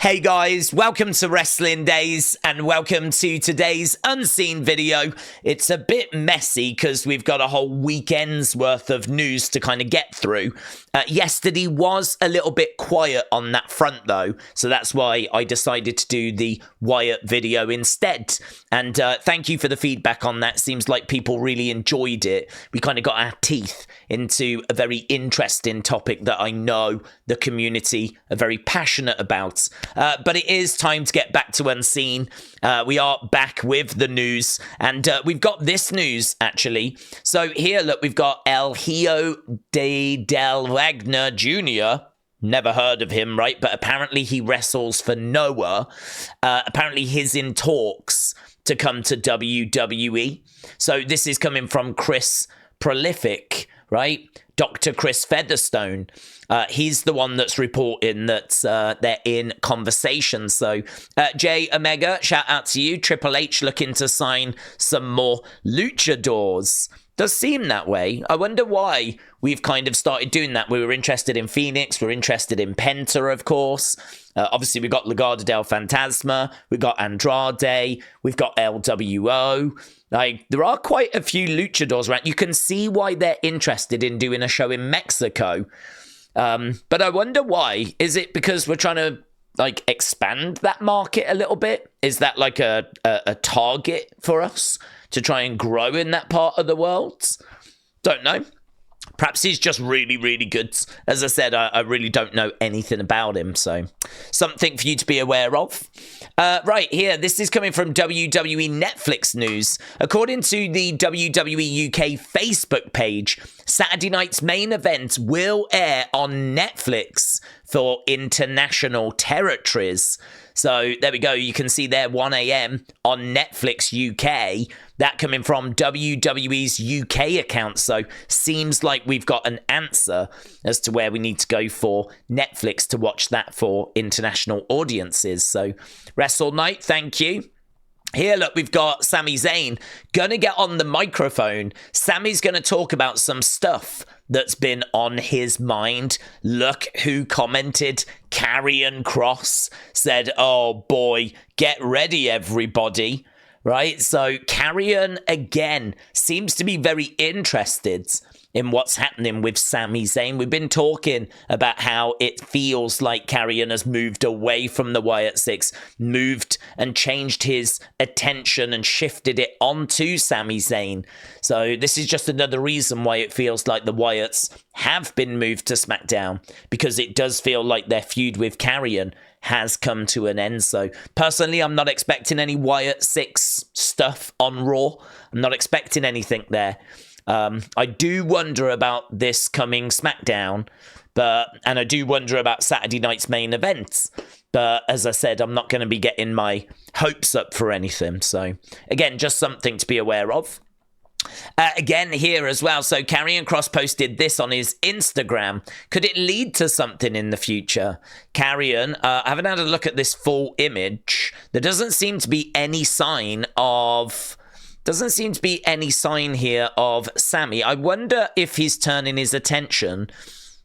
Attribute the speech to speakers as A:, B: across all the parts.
A: Hey guys, welcome to Wrestling Days and welcome to today's unseen video. It's a bit messy because we've got a whole weekend's worth of news to kind of get through. Yesterday was a little bit quiet on that front though, so that's why I decided to do the Wyatt video instead. And thank you for the feedback on that. Seems like people really enjoyed it. We kind of got our teeth into a very interesting topic that I know the community are very passionate about. But it is time to get back to Unseen. We are back with the news, and we've got this news, actually. So here, look, we've got El Hijo del Wagner Jr. Never heard of him, right? But apparently he wrestles for Noah. Apparently he's in talks to come to WWE. So this is coming from Chris Prolific, right? Dr. Chris Featherstone. He's the one that's reporting that they're in conversations. So, J Omega, shout out to you. Triple H looking to sign some more luchadors. Does seem that way. I wonder why we've kind of started doing that. We were interested in Phoenix. We're interested in Penta, of course. Obviously, we've got Legado del Fantasma. We've got Andrade. We've got LWO. Like, there are quite a few luchadors around. You can see why they're interested in doing a show in Mexico. But I wonder why. Is it because we're trying to, like, expand that market a little bit? Is that, like, a target for us to try and grow in that part of the world? Don't know. Perhaps he's just really, really good. As I said, I really don't know anything about him, so something for you to be aware of. Right, here, this is coming from WWE Netflix news. According to the WWE UK Facebook page, Saturday night's main event will air on Netflix for international territories. So there we go. You can see there 1 a.m. on Netflix UK. That coming from WWE's UK account. So seems like we've got an answer as to where we need to go for Netflix to watch that for international audiences. So Wrestle Night, thank you. Here, look, we've got Sami Zayn gonna get on the microphone. Sami's gonna talk about some stuff that's been on his mind. Look who commented. Karrion Kross said, oh boy, get ready everybody. Right, so Karrion again seems to be very interested in what's happening with Sami Zayn. We've been talking about how it feels like Karrion has moved away from the Wyatt Sicks, moved and changed his attention and shifted it onto Sami Zayn. So this is just another reason why it feels like the Wyatts have been moved to SmackDown, because it does feel like their feud with Karrion has come to an end. So personally, I'm not expecting any Wyatt Sicks stuff on Raw. I'm not expecting anything there. I do wonder about this coming SmackDown, and I do wonder about Saturday night's main events. But as I said, I'm not going to be getting my hopes up for anything. So again, just something to be aware of. Again here as well, so Karrion Kross posted this on his Instagram. Could it lead to something in the future? Karrion, I haven't had a look at this full image. There doesn't seem to be any sign here of Sami. I wonder if he's turning his attention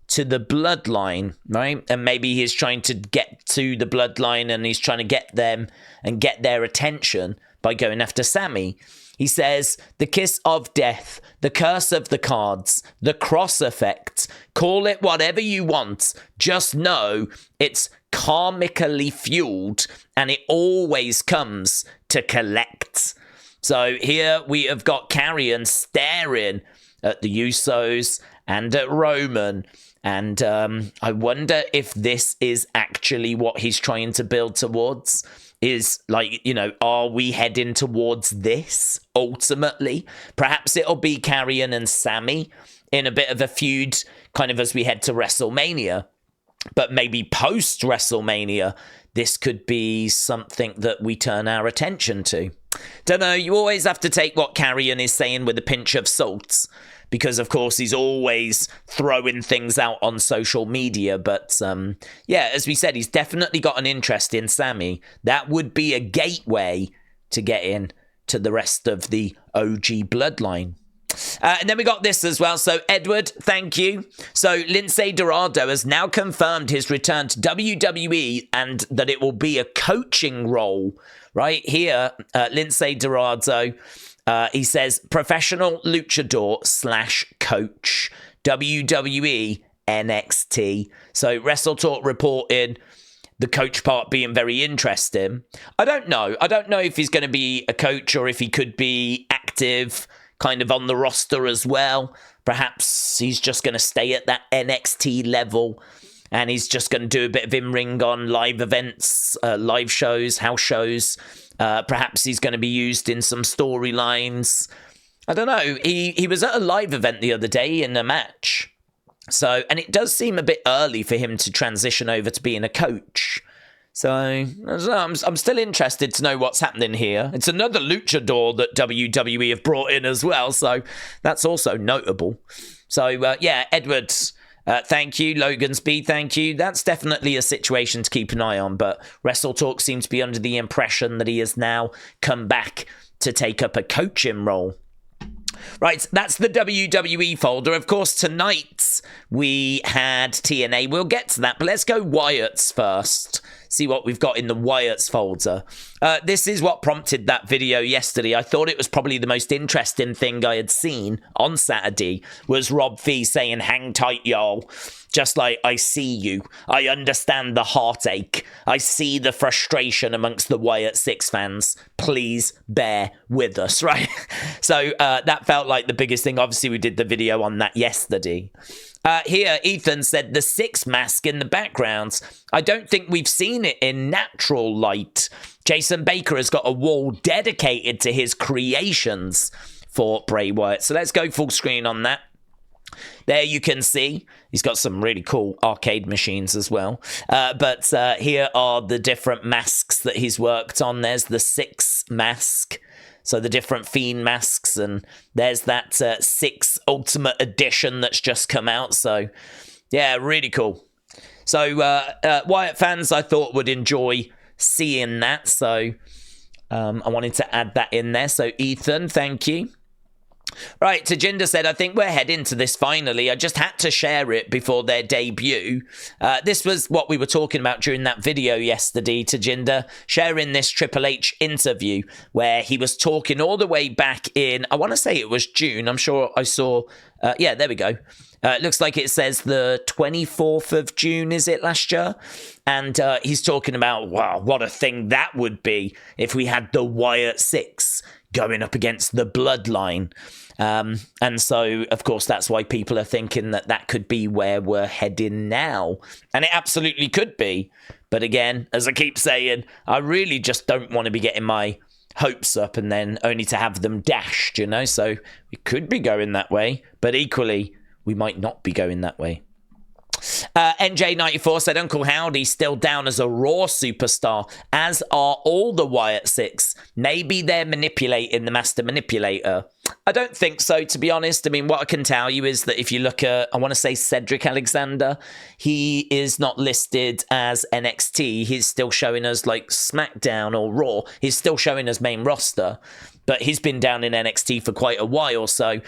A: to the Bloodline, right? And maybe he's trying to get to the Bloodline and he's trying to get them and get their attention by going after Sami. He says, the kiss of death, the curse of the cards, the cross effect, call it whatever you want. Just know it's karmically fueled and it always comes to collect. So here we have got Karrion staring at the Usos and at Roman. And I wonder if this is actually what he's trying to build towards. Is like, you know, are we heading towards this ultimately? Perhaps it'll be Karrion and Sami in a bit of a feud kind of as we head to WrestleMania. But maybe post WrestleMania, this could be something that we turn our attention to. Don't know, you always have to take what Karrion is saying with a pinch of salt, because of course he's always throwing things out on social media. But yeah, as we said, he's definitely got an interest in Sami. That would be a gateway to get in to the rest of the OG Bloodline. And then we got this as well. So, Edward, thank you. So, Lince Dorado has now confirmed his return to WWE and that it will be a coaching role. Right here, Lince Dorado, he says, professional luchador / coach, WWE, NXT. So, Wrestle Talk reported the coach part being very interesting. I don't know. I don't know if he's going to be a coach or if he could be active kind of on the roster as well. Perhaps he's just going to stay at that NXT level and he's just going to do a bit of in-ring on live events, live shows, house shows. Perhaps he's going to be used in some storylines. I don't know. He was at a live event the other day in a match. So, and it does seem a bit early for him to transition over to being a coach. So, I don't know, I'm still interested to know what's happening here. It's another luchador that WWE have brought in as well, so that's also notable. So, yeah, Edward, thank you. Logan Speed, thank you. That's definitely a situation to keep an eye on, but Wrestle Talk seems to be under the impression that he has now come back to take up a coaching role. Right, that's the WWE folder. Of course, tonight we had TNA. We'll get to that, but let's go Wyatt's first. See what we've got in the Wyatt's folder. This is what prompted that video yesterday. I thought it was probably the most interesting thing I had seen on Saturday was Rob Fee saying, hang tight, y'all. Just like, I see you. I understand the heartache. I see the frustration amongst the Wyatt Sicks fans. Please bear with us, right? So that felt like the biggest thing. Obviously, we did the video on that yesterday. Here, Ethan said the Sicks mask in the background. I don't think we've seen it in natural light. Jason Baker has got a wall dedicated to his creations for Bray Wyatt. So let's go full screen on that. There you can see he's got some really cool arcade machines as well. But here are the different masks that he's worked on. There's the Sicks mask. So the different Fiend masks, and there's that Sicks Ultimate Edition that's just come out. So, yeah, really cool. So, Wyatt fans, I thought, would enjoy seeing that. So, I wanted to add that in there. So, Ethan, thank you. Right, Tajinder said, I think we're heading to this finally. I just had to share it before their debut. This was what we were talking about during that video yesterday, Tajinder, sharing this Triple H interview where he was talking all the way back in, I want to say it was June. I'm sure I saw, yeah, there we go. It looks like it says the 24th of June, is it, last year? And he's talking about, wow, what a thing that would be if we had the Wyatt Sicks going up against the Bloodline. And so, of course, that's why people are thinking that that could be where we're heading now. And it absolutely could be. But again, as I keep saying, I really just don't want to be getting my hopes up and then only to have them dashed, you know? So we could be going that way, but equally, we might not be going that way. NJ94 said Uncle Howdy still down as a Raw superstar, as are all the Wyatt Sicks. Maybe they're manipulating the Master Manipulator. I don't think so, to be honest. I mean, what I can tell you is that if you look at, I want to say Cedric Alexander, he is not listed as NXT. He's still showing us like SmackDown or Raw. He's still showing us main roster, but he's been down in NXT for quite a while, so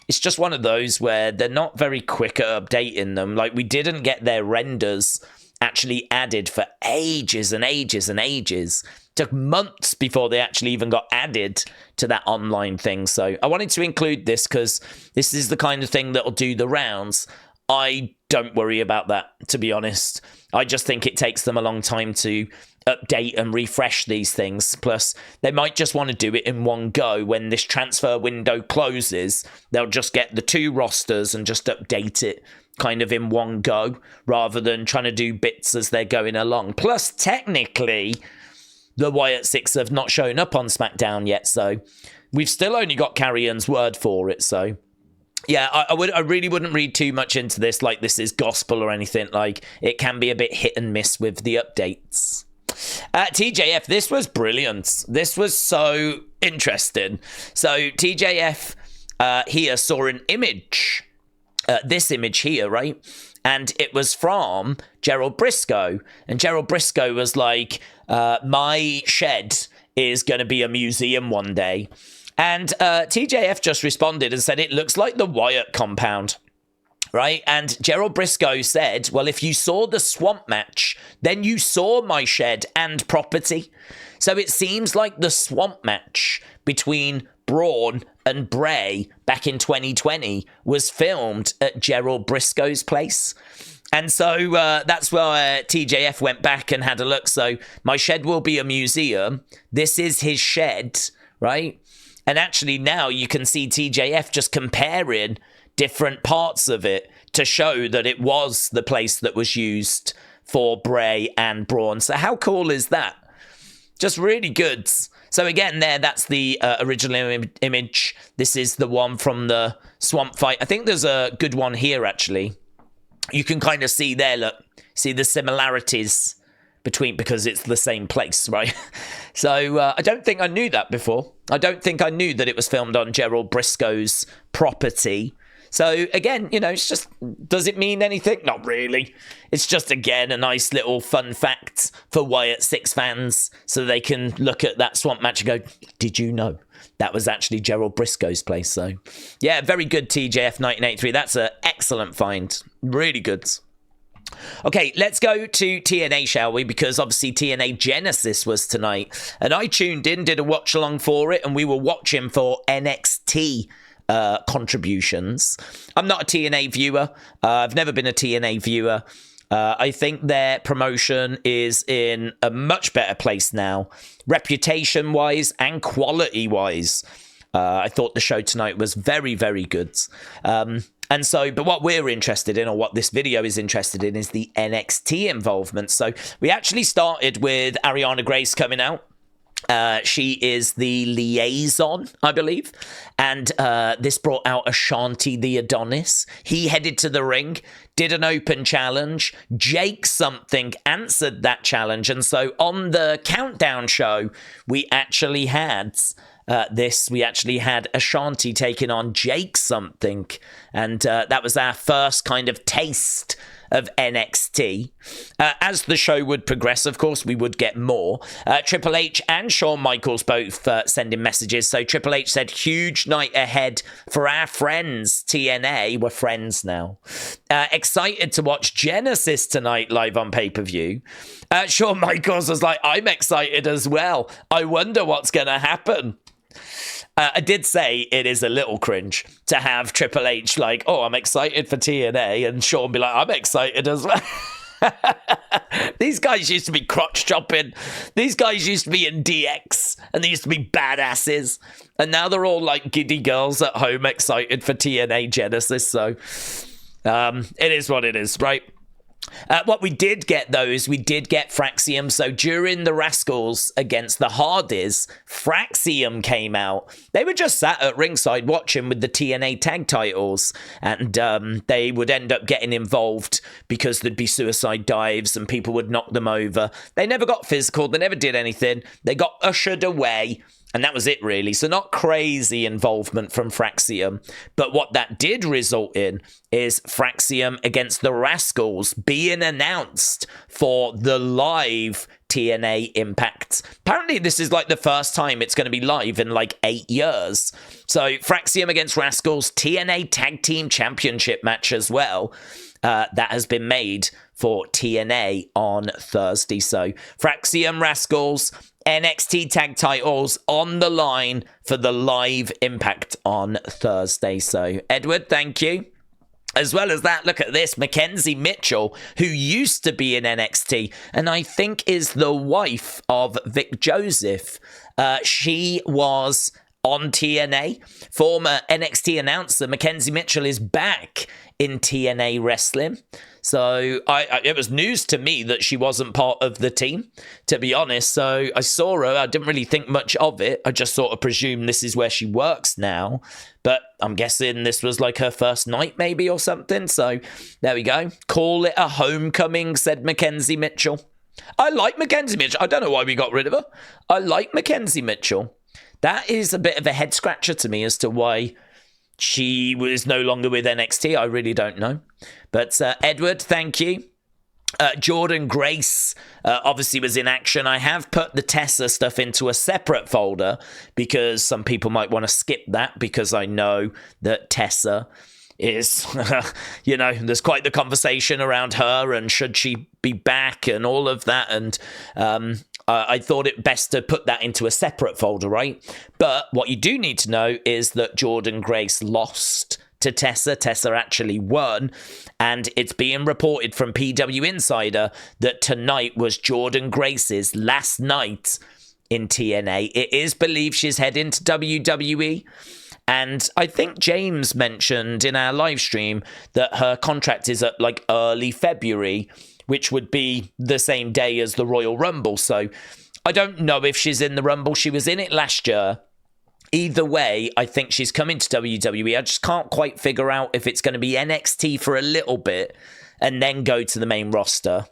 A: it's just one of those where they're not very quick at updating them. Like, we didn't get their renders actually added for ages and ages and ages. It took months before they actually even got added to that online thing. So I wanted to include this because this is the kind of thing that'll do the rounds. I don't worry about that, to be honest. I just think it takes them a long time to update and refresh these things. Plus, they might just want to do it in one go. When this transfer window closes, they'll just get the two rosters and just update it kind of in one go, rather than trying to do bits as they're going along. Plus, technically, the Wyatt Sicks have not shown up on SmackDown yet, so we've still only got Karrion's word for it. So yeah, I really wouldn't read too much into this like this is gospel or anything. Like, it can be a bit hit and miss with the updates. TJF, this was brilliant. This was so interesting. So TJF here saw an image, this image here, right? And it was from Gerald Briscoe. And Gerald Briscoe was like, my shed is going to be a museum one day. And TJF just responded and said, it looks like the Wyatt compound. Right? And Gerald Briscoe said, well, if you saw the swamp match, then you saw my shed and property. So it seems like the swamp match between Braun and Bray back in 2020 was filmed at Gerald Briscoe's place. And so that's where TJF went back and had a look. So my shed will be a museum. This is his shed, right? And actually now you can see TJF just comparing different parts of it to show that it was the place that was used for Bray and Braun. So how cool is that? Just really good. So again, that's the original image. This is the one from the swamp fight. I think there's a good one here, actually. You can kind of see there, look, see the similarities between, because it's the same place, right? So I don't think I knew that before. I don't think I knew that it was filmed on Gerald Briscoe's property. So again, you know, it's just, does it mean anything? Not really. It's just, again, a nice little fun fact for Wyatt Sicks fans, so they can look at that swamp match and go, did you know that was actually Gerald Briscoe's place? So yeah, very good TJF 1983. That's an excellent find. Really good. Okay, let's go to TNA, shall we? Because obviously TNA Genesis was tonight, and I tuned in, did a watch along for it, and we were watching for NXT contributions. I'm not a TNA viewer. I've never been a TNA viewer. I think their promotion is in a much better place now, reputation-wise and quality-wise. I thought the show tonight was very, very good. And so, but what we're interested in, or what this video is interested in, is the NXT involvement. So we actually started with Ariana Grace coming out. She is the liaison, I believe. And this brought out Ashante the Adonis. He headed to the ring, did an open challenge. Jake something answered that challenge. And so on the countdown show, we actually had Ashante taking on Jake something. And that was our first kind of taste of NXT. As the show would progress, of course, we would get more. Triple H and Shawn Michaels both sending messages. So Triple H said, huge night ahead for our friends, TNA. We're friends now. Excited to watch Genesis tonight live on pay-per-view. Shawn Michaels was like, I'm excited as well. I wonder what's going to happen. I did say it is a little cringe to have Triple H like, oh, I'm excited for TNA, and Shawn be like, I'm excited as well. These guys used to be crotch chopping. These guys used to be in DX, and they used to be badasses. And now they're all like giddy girls at home excited for TNA Genesis. So it is what it is, right? What we did get, though, is we did get Fraxiom. So during the Rascalz against the Hardys, Fraxiom came out. They were just sat at ringside watching with the TNA tag titles, and they would end up getting involved because there'd be suicide dives and people would knock them over. They never got physical. They never did anything. They got ushered away. And that was it, really. So not crazy involvement from Fraxiom. But what that did result in is Fraxiom against the Rascalz being announced for the live TNA Impact. Apparently, this is like the first time it's going to be live in like 8 years. So Fraxiom against Rascalz, TNA Tag Team Championship match as well. That has been made for TNA on Thursday. So Fraxiom, Rascalz, NXT tag titles on the line for the live Impact on Thursday. So, Edward, thank you. As well as that, look at this. McKenzie Mitchell, who used to be in NXT, and I think is the wife of Vic Joseph. She was on TNA. Former NXT announcer McKenzie Mitchell is back in TNA wrestling. So it was news to me that she wasn't part of the team, to be honest. So I saw her. I didn't really think much of it. I just sort of presumed this is where she works now. But I'm guessing this was like her first night maybe or something. So there we go. Call it a homecoming, said McKenzie Mitchell. I like McKenzie Mitchell. I don't know why we got rid of her. I like McKenzie Mitchell. That is a bit of a head scratcher to me as to why she was no longer with NXT. I really don't know. But Edward, thank you. Jordynne Grace obviously was in action. I have put the Tessa stuff into a separate folder because some people might want to skip that, because I know that Tessa is, there's quite the conversation around her and should she be back and all of that. And I thought it best to put that into a separate folder, right? But what you do need to know is that Jordynne Grace lost to Tessa. Tessa actually won, and it's being reported from PW Insider that tonight was Jordynne Grace's last night in TNA. It is believed she's heading to WWE, and I think James mentioned in our live stream that her contract is at like early February, which would be the same day as the Royal Rumble. So I don't know if she's in the Rumble. She was in it last year. Either way, I think she's coming to WWE. I just can't quite figure out if it's going to be NXT for a little bit and then go to the main roster,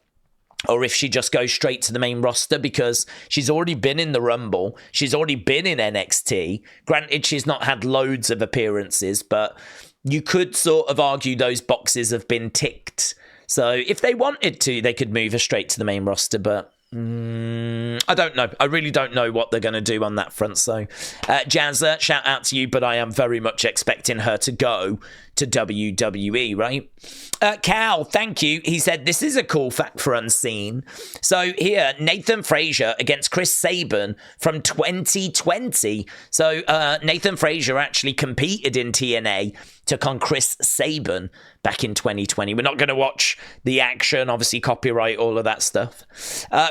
A: or if she just goes straight to the main roster, because she's already been in the Rumble. She's already been in NXT. Granted, she's not had loads of appearances, but you could sort of argue those boxes have been ticked. So if they wanted to, they could move her straight to the main roster, but I don't know. I really don't know what they're going to do on that front. So, Jazza, shout out to you, but I am very much expecting her to go to WWE, right? Cal, thank you. He said, this is a cool fact for Unseen. So here, Nathan Frazer against Chris Sabin from 2020. So Nathan Frazer actually competed in TNA, took on Chris Sabin back in 2020. We're not going to watch the action, obviously copyright, all of that stuff.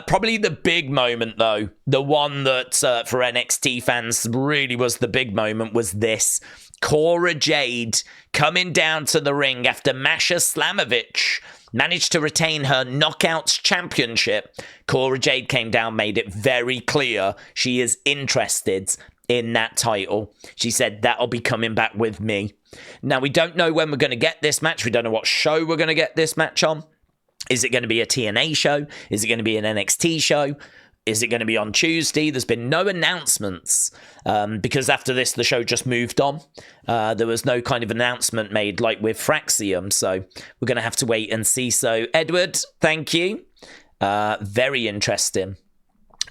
A: Probably the big moment, though, the one that for NXT fans really was the big moment, was this. Cora Jade coming down to the ring after Masha Slamovich managed to retain her Knockouts championship. Cora Jade came down, made it very clear she is interested in that title. She said, that'll be coming back with me. Now, we don't know when we're going to get this match. We don't know what show we're going to get this match on. Is it going to be a TNA show? Is it going to be an NXT show? Is it going to be on Tuesday? There's been no announcements because after this, the show just moved on. There was no kind of announcement made like with Fraxiom, so we're going to have to wait and see. So, Edward, thank you. Very interesting.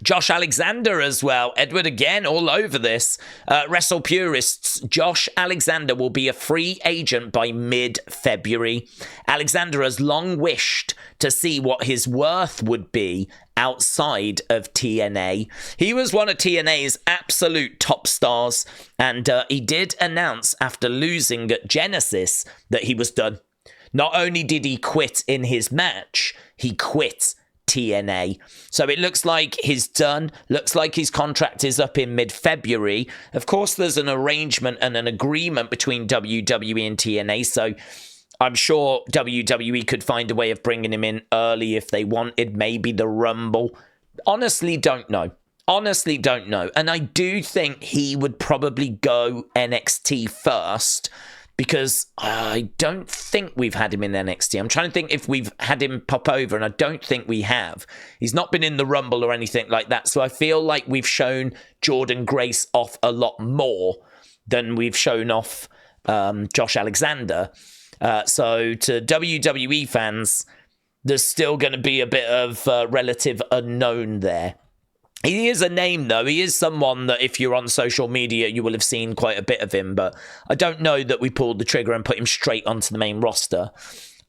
A: Josh Alexander as well. Edward again, all over this. Wrestle Purists, Josh Alexander will be a free agent by mid-February. Alexander has long wished to see what his worth would be outside of TNA. He was one of TNA's absolute top stars, and he did announce after losing at Genesis that he was done. Not only did he quit in his match, he quit TNA. So it looks like he's done. Looks like his contract is up in mid-February. Of course, there's an arrangement and an agreement between WWE and TNA, so I'm sure WWE could find a way of bringing him in early if they wanted, maybe the Rumble. Honestly, don't know. And I do think he would probably go NXT first, because I don't think we've had him in NXT. I'm trying to think if we've had him pop over, and I don't think we have. He's not been in the Rumble or anything like that, so I feel like we've shown Jordynne Grace off a lot more than we've shown off Josh Alexander. So to WWE fans, there's still going to be a bit of relative unknown there. He is a name, though. He is someone that if you're on social media, you will have seen quite a bit of him. But I don't know that we pulled the trigger and put him straight onto the main roster.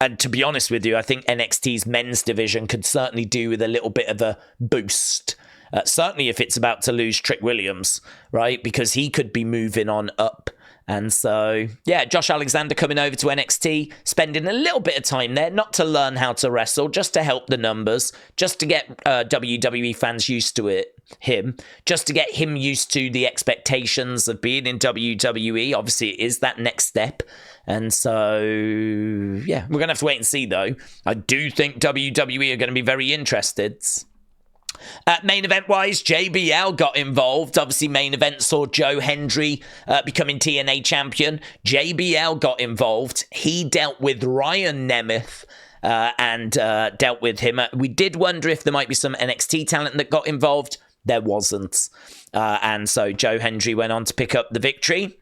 A: And to be honest with you, I think NXT's men's division could certainly do with a little bit of a boost. Certainly if it's about to lose Trick Williams, right? Because he could be moving on up. And so, yeah, Josh Alexander coming over to NXT, spending a little bit of time there, not to learn how to wrestle, just to help the numbers, just to get WWE fans used to him, just to get him used to the expectations of being in WWE. Obviously, it is that next step. And so, yeah, we're going to have to wait and see, though. I do think WWE are going to be very interested. Main event-wise, JBL got involved. Obviously, main event saw Joe Hendry becoming TNA champion. JBL got involved. He dealt with Ryan Nemeth and dealt with him. We did wonder if there might be some NXT talent that got involved. There wasn't. And so Joe Hendry went on to pick up the victory.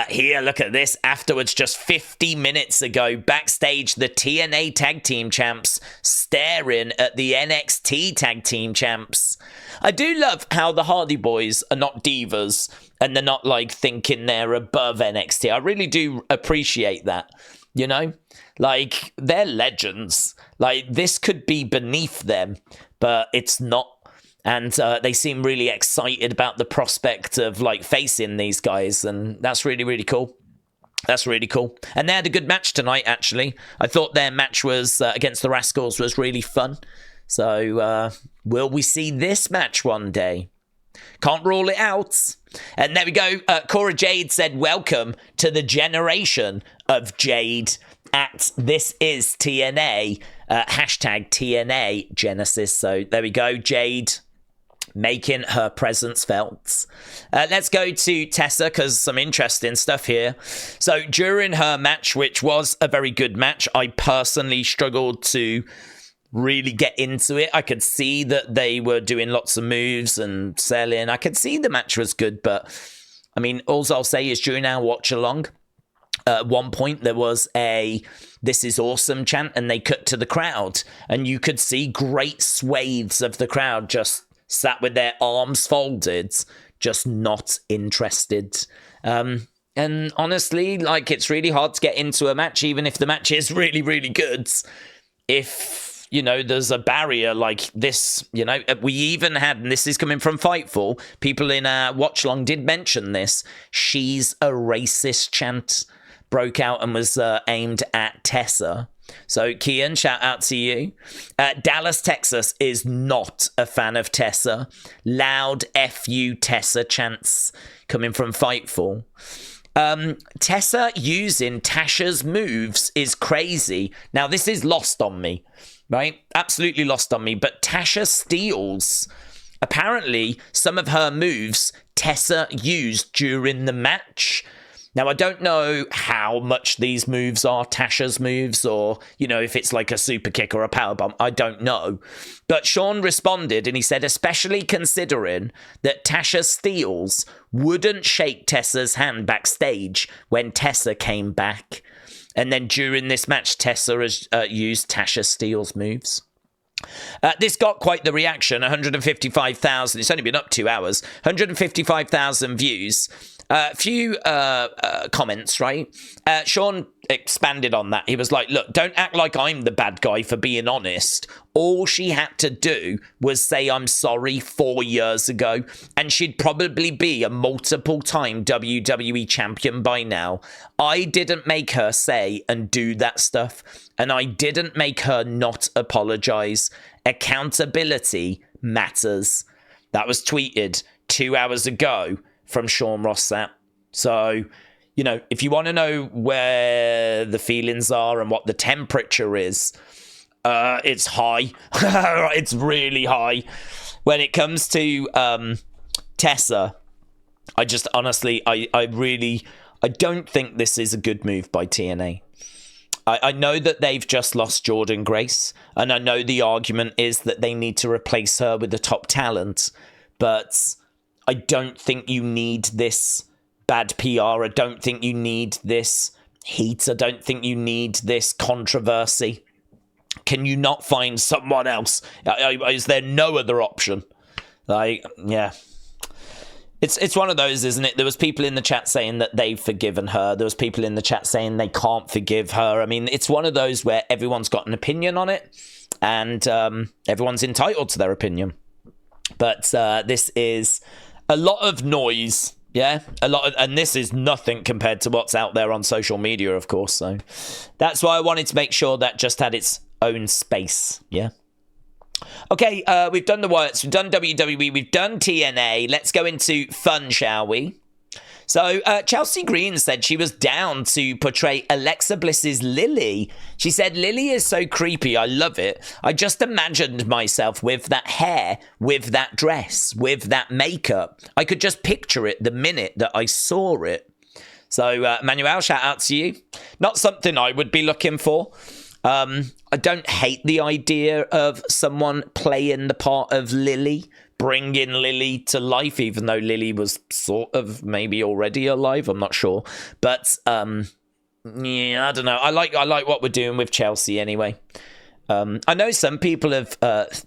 A: Here, look at this. Afterwards, just 50 minutes ago, backstage, the TNA Tag Team Champs staring at the NXT Tag Team Champs. I do love how the Hardy Boys are not divas and they're not like thinking they're above NXT. I really do appreciate that, you know? Like, they're legends. Like, this could be beneath them, but it's not. And they seem really excited about the prospect of, like, facing these guys. And that's really, really cool. That's really cool. And they had a good match tonight, actually. I thought their match was against the Rascalz was really fun. So, will we see this match one day? Can't rule it out. And there we go. Cora Jade said, welcome to the generation of Jade at This Is TNA. Hashtag TNA Genesis. So, there we go. Jade making her presence felt. Let's go to Tessa, because some interesting stuff here. So during her match, which was a very good match, I personally struggled to really get into it. I could see that they were doing lots of moves and selling. I could see the match was good, but I mean, all I'll say is during our watch along, at one point there was a "This is awesome" chant, and they cut to the crowd, and you could see great swathes of the crowd just sat with their arms folded, just not interested. And honestly, like, it's really hard to get into a match, even if the match is really, really good. If, you know, there's a barrier like this, you know, we even had, and this is coming from Fightful, people in our watch long did mention this, "She's a racist" chant broke out and was aimed at Tessa. So, Kian, shout out to you. Dallas, Texas is not a fan of Tessa. Loud FU Tessa chants coming from Fightful. Tessa using Tasha's moves is crazy. Now, this is lost on me, right? Absolutely lost on me. But Tasha Steelz, apparently, some of her moves Tessa used during the match. Now, I don't know how much these moves are Tasha's moves, or, you know, if it's like a super kick or a powerbomb. I don't know. But Shawn responded and he said, especially considering that Tasha Steelz wouldn't shake Tessa's hand backstage when Tessa came back. And then during this match, Tessa has used Tasha Steelz moves. This got quite the reaction, 155,000. It's only been up 2 hours. 155,000 views. A few comments, right? Shawn expanded on that. He was like, look, don't act like I'm the bad guy for being honest. All she had to do was say I'm sorry 4 years ago, and she'd probably be a multiple-time WWE champion by now. I didn't make her say and do that stuff, and I didn't make her not apologize. Accountability matters. That was tweeted 2 hours ago from Sean Rossap. So, you know, if you want to know where the feelings are and what the temperature is, it's high. It's really high. When it comes to Tessa, I just honestly, I don't think this is a good move by TNA. I know that they've just lost Jordynne Grace, and I know the argument is that they need to replace her with the top talent, but I don't think you need this bad PR. I don't think you need this heat. I don't think you need this controversy. Can you not find someone else? Is there no other option? Like, yeah. It's one of those, isn't it? There was people in the chat saying that they've forgiven her. There was people in the chat saying they can't forgive her. I mean, it's one of those where everyone's got an opinion on it, and everyone's entitled to their opinion. But this is a lot of noise, yeah? And this is nothing compared to what's out there on social media, of course. So that's why I wanted to make sure that just had its own space, yeah? Okay, we've done the Wyatts, we've done WWE, we've done TNA. Let's go into fun, shall we? So, Chelsea Green said she was down to portray Alexa Bliss's Lily. She said, Lily is so creepy, I love it. I just imagined myself with that hair, with that dress, with that makeup. I could just picture it the minute that I saw it. So, Manuel, shout out to you. Not something I would be looking for. I don't hate the idea of someone playing the part of Lily, bringing Lily to life, even though Lily was sort of maybe already alive. I'm not sure. But, yeah, I don't know. I like what we're doing with Chelsea anyway. I know some people have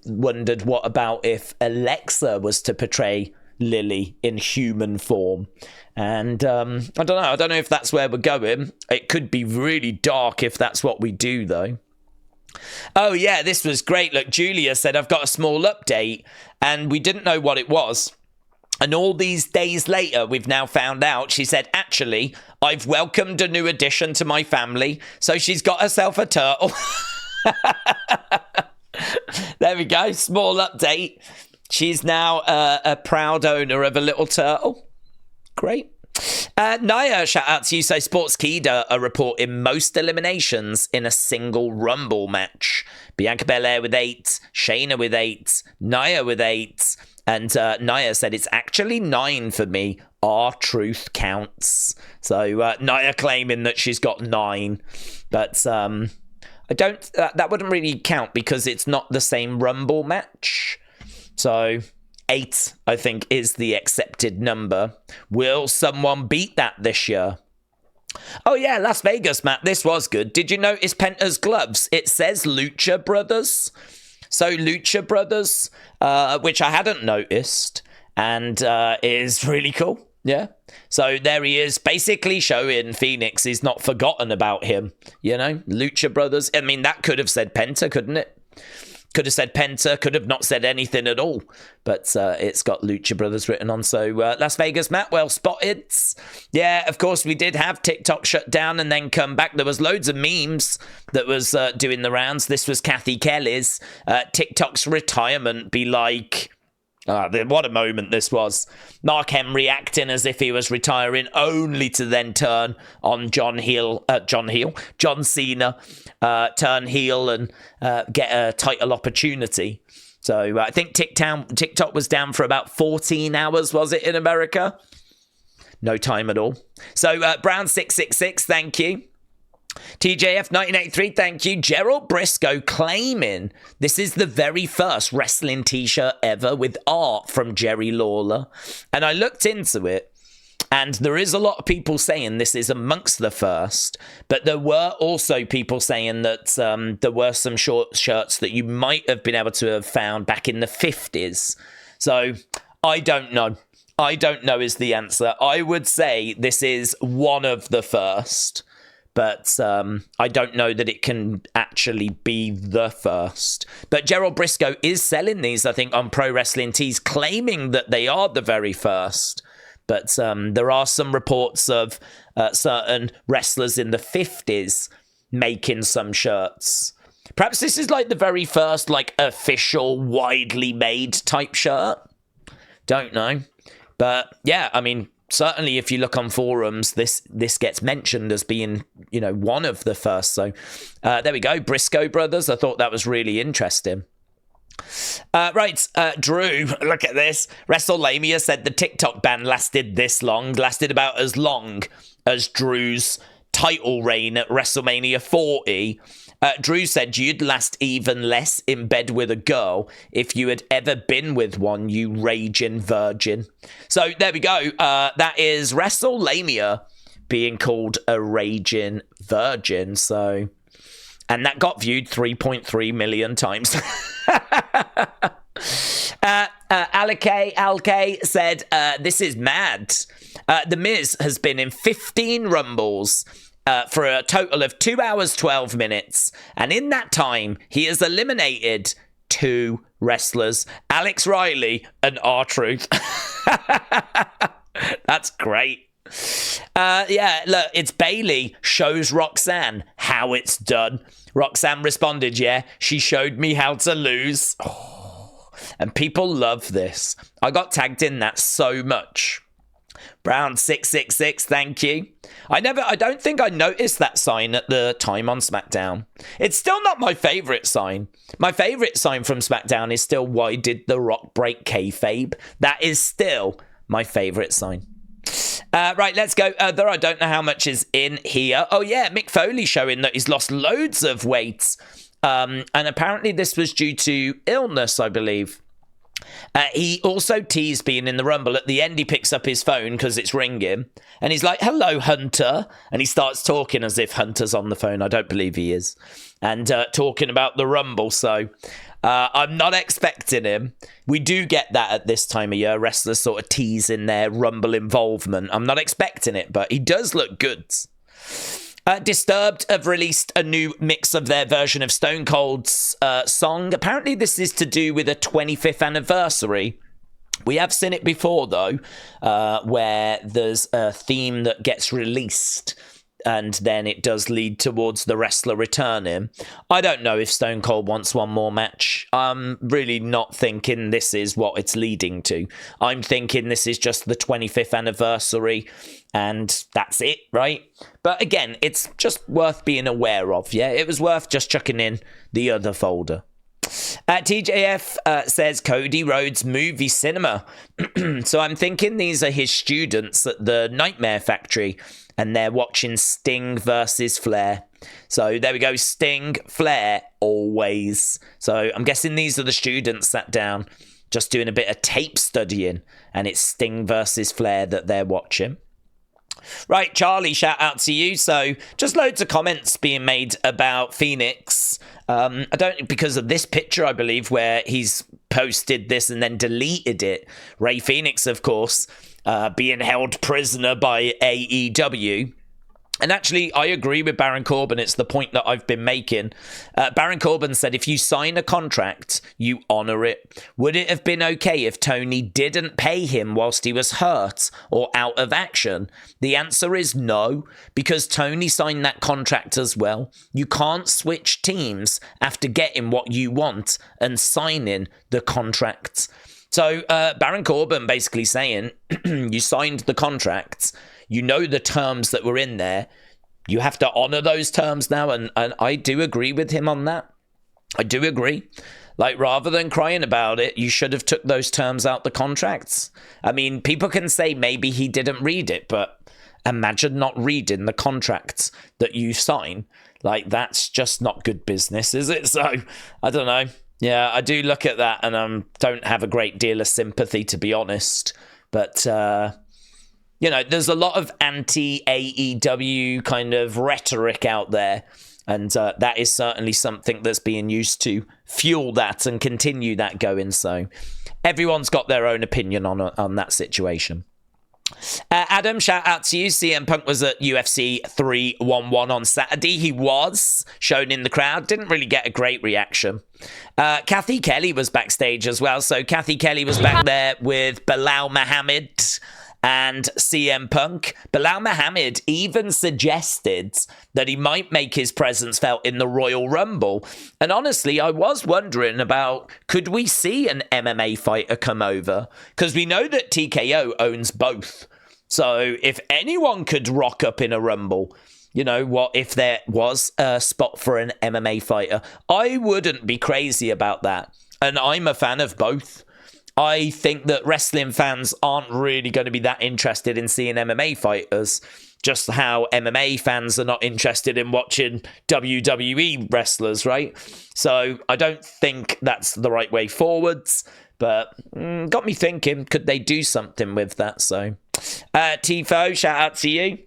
A: wondered what about if Alexa was to portray Lily in human form. And I don't know if that's where we're going. It could be really dark if that's what we do, though. Oh, yeah, this was great. Look, Julia said, I've got a small update, and we didn't know what it was. And all these days later, we've now found out. She said, actually, I've welcomed a new addition to my family. So she's got herself a turtle. There we go. Small update. She's now a proud owner of a little turtle. Great. Naya, shout out to you. So Sportskeeda are reporting most eliminations in a single Rumble match. Bianca Belair with 8, Shayna with 8, Naya with 8. And Naya said it's actually 9 for me. R-Truth counts. So Naya claiming that she's got 9. But I don't... that wouldn't really count because it's not the same Rumble match. So 8, I think, is the accepted number. Will someone beat that this year? Oh, yeah, Las Vegas, Matt. This was good. Did you notice Penta's gloves? It says Lucha Brothers. So Lucha Brothers, which I hadn't noticed, and is really cool. Yeah. So there he is, basically showing Phoenix he's not forgotten about him. You know, Lucha Brothers. I mean, that could have said Penta, couldn't it? Could have said Penta, could have not said anything at all. But it's got Lucha Brothers written on. So Las Vegas, Matt, well spotted. Yeah, of course, we did have TikTok shut down and then come back. There was loads of memes that was doing the rounds. This was Cathy Kelley's. TikTok's retirement be like... what a moment this was. Mark Henry acting as if he was retiring, only to then turn on John Cena, turn heel and get a title opportunity. So I think TikTok was down for about 14 hours, was it, in America? No time at all. So Brown666, thank you. TJF1983, thank you. Gerald Briscoe claiming this is the very first wrestling t-shirt ever with art from Jerry Lawler. And I looked into it, and there is a lot of people saying this is amongst the first, but there were also people saying that there were some short shirts that you might have been able to have found back in the 50s. So I don't know. I don't know is the answer. I would say this is one of the first. But I don't know that it can actually be the first. But Gerald Briscoe is selling these, I think, on Pro Wrestling Tees, claiming that they are the very first. But there are some reports of certain wrestlers in the 50s making some shirts. Perhaps this is like the very first, like, official, widely made type shirt. Don't know. But, yeah, I mean... certainly, if you look on forums, this gets mentioned as being, you know, one of the first. So there we go. Briscoe Brothers. I thought that was really interesting. Right. Drew, look at this. WrestleMania said the TikTok ban lasted about as long as Drew's title reign at WrestleMania 40. Drew said you'd last even less in bed with a girl if you had ever been with one, you raging virgin. So there we go. That is WrestleMania being called a raging virgin. So, and that got viewed 3.3 million times. Alk said, this is mad. The Miz has been in 15 Rumbles for a total of 2 hours, 12 minutes. And in that time, he has eliminated 2 wrestlers, Alex Riley and R-Truth. That's great. Yeah, look, it's Bailey shows Roxanne how it's done. Roxanne responded, yeah, she showed me how to lose. Oh, and people love this. I got tagged in that so much. Brown666, thank you. I don't think I noticed that sign at the time on SmackDown. It's still not my favourite sign. My favourite sign from SmackDown is still, why did The Rock break kayfabe? That is still my favourite sign. Right, let's go. Though I don't know how much is in here. Oh, yeah, Mick Foley showing that he's lost loads of weight. And apparently this was due to illness, I believe. He also teased being in the Rumble. At the end, he picks up his phone because it's ringing. And he's like, hello, Hunter. And he starts talking as if Hunter's on the phone. I don't believe he is. And talking about the Rumble. So I'm not expecting him. We do get that at this time of year. Wrestlers sort of teasing their Rumble involvement. I'm not expecting it, but he does look good. Disturbed have released a new mix of their version of Stone Cold's song. Apparently this is to do with a 25th anniversary. We have seen it before, though, where there's a theme that gets released and then it does lead towards the wrestler returning. I don't know if Stone Cold wants one more match. I'm really not thinking this is what it's leading to. I'm thinking this is just the 25th anniversary and that's it, right? But again, it's just worth being aware of, yeah? It was worth just chucking in the other folder. TJF says Cody Rhodes movie cinema. So I'm thinking these are his students at the Nightmare Factory and they're watching Sting versus Flair. So there we go, Sting, Flair, always. So I'm guessing these are the students sat down just doing a bit of tape studying and it's Sting versus Flair that they're watching. Right, Charlie, shout out to you. So just loads of comments being made about Phoenix. Because of this picture, I believe, where he's posted this and then deleted it. Ray Phoenix, of course, being held prisoner by AEW. And actually, I agree with Baron Corbin. It's the point that I've been making. Baron Corbin said, if you sign a contract, you honour it. Would it have been okay if Tony didn't pay him whilst he was hurt or out of action? The answer is no, because Tony signed that contract as well. You can't switch teams after getting what you want and signing the contract. So Baron Corbin basically saying, you signed the contract. You know the terms that were in there. You have to honour those terms now. And I do agree with him on that. I do agree. Like, rather than crying about it, you should have took those terms out the contracts. I mean, people can say maybe he didn't read it, but imagine not reading the contracts that you sign. Like, that's just not good business, is it? So, I don't know. Yeah, I do look at that and don't have a great deal of sympathy, to be honest. But, you know, there's a lot of anti-AEW kind of rhetoric out there. And that is certainly something that's being used to fuel that and continue that going. So everyone's got their own opinion on that situation. Adam, shout out to you. CM Punk was at UFC 311 on Saturday. He was shown in the crowd. Didn't really get a great reaction. Cathy Kelley was backstage as well. So Cathy Kelley was back there with Bilal Muhammad and CM Punk. Bilal Muhammad even suggested that he might make his presence felt in the Royal Rumble. And honestly, I was wondering about, could we see an MMA fighter come over? Because we know that TKO owns both. So if anyone could rock up in a Rumble, you know, what if there was a spot for an MMA fighter? I wouldn't be crazy about that. And I'm a fan of both. I think that wrestling fans aren't really going to be that interested in seeing MMA fighters, just how MMA fans are not interested in watching WWE wrestlers, right? So I don't think that's the right way forwards, but got me thinking, could they do something with that? So Tifo, shout out to you.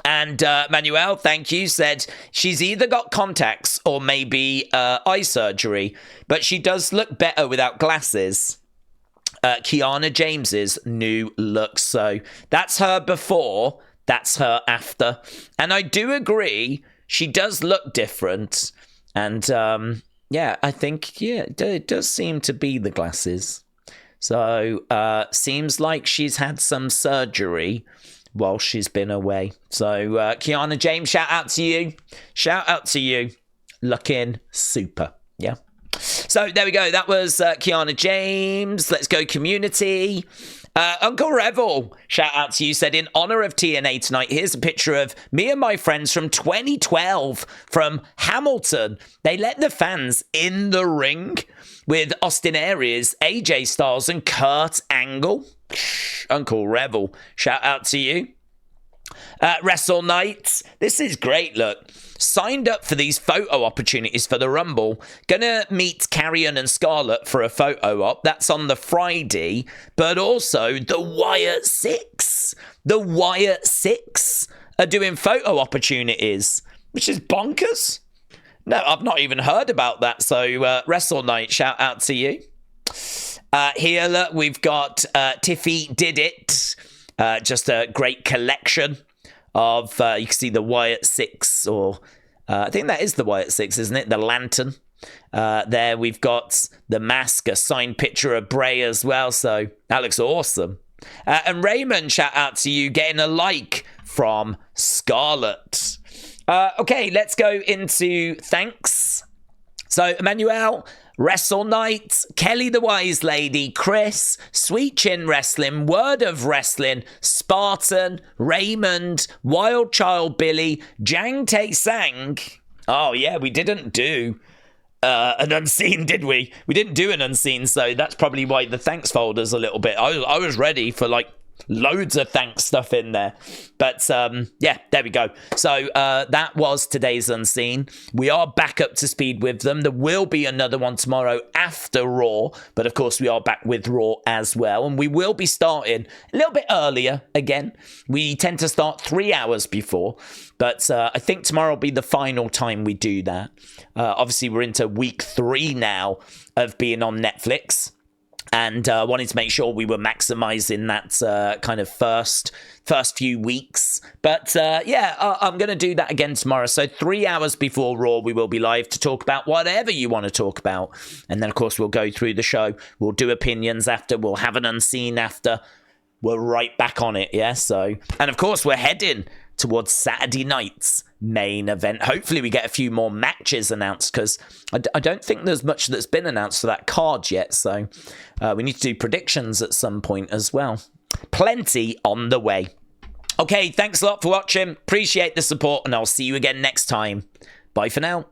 A: And Manuel, thank you, said she's either got contacts or maybe eye surgery, but she does look better without glasses. Kiana James's new look. So that's her before, that's her after. And I do agree, she does look different. And yeah, I think, yeah, it does seem to be the glasses. So seems like she's had some surgery while she's been away. So Kiana James, shout out to you. Shout out to you. Looking super. Yeah. So there we go. That was Kiana James. Let's go community. Uncle Revel, shout out to you, said, in honor of TNA tonight, here's a picture of me and my friends from 2012 from Hamilton. They let the fans in the ring with Austin Aries, AJ Styles, and Kurt Angle. Uncle Revel, shout out to you. Wrestle Nights. This is great, look. Signed up for these photo opportunities for the Rumble. Gonna meet Karrion and Scarlett for a photo op. That's on the Friday. But also the Wyatt Sicks. The Wyatt Sicks are doing photo opportunities, which is bonkers. No, I've not even heard about that. So, Wrestle Night, shout out to you. Here, look, we've got Tiffy Did It. Just a great collection of, you can see the Wyatt Sicks, or I think that is the Wyatt Sicks, isn't it? The lantern. There we've got the mask, a signed picture of Bray as well. So that looks awesome. And Raymond, shout out to you, getting a like from Scarlett. Okay, let's go into thanks. So, Emmanuel, Wrestle Night, Kelly the Wise Lady, Chris, Sweet Chin Wrestling, Word of Wrestling, Spartan, Raymond, Wild Child Billy, Jang Tae Sang. Oh, yeah, we didn't do an unseen, did we? We didn't do an unseen, so that's probably why the thanks folder's a little bit. I was ready for like loads of thanks stuff in there, but yeah, there we go. So that was today's unseen. We are back up to speed with them. There will be another one tomorrow after Raw, but of course we are back with Raw as well, and we will be starting a little bit earlier again. We tend to start 3 hours before, but I think tomorrow will be the final time we do that. Obviously we're into week 3 now of being on Netflix, and wanted to make sure we were maximizing that kind of first few weeks. But yeah, I'm going to do that again tomorrow. So 3 hours before Raw, we will be live to talk about whatever you want to talk about. And then, of course, we'll go through the show. We'll do opinions after. We'll have an unseen after. We're right back on it, yeah? So, and, of course, we're heading towards Saturday night's main event. Hopefully we get a few more matches announced, because I don't think there's much that's been announced for that card yet, so we need to do predictions at some point as well. Plenty on the way. Okay, thanks a lot for watching. Appreciate the support, and I'll see you again next time. Bye for now.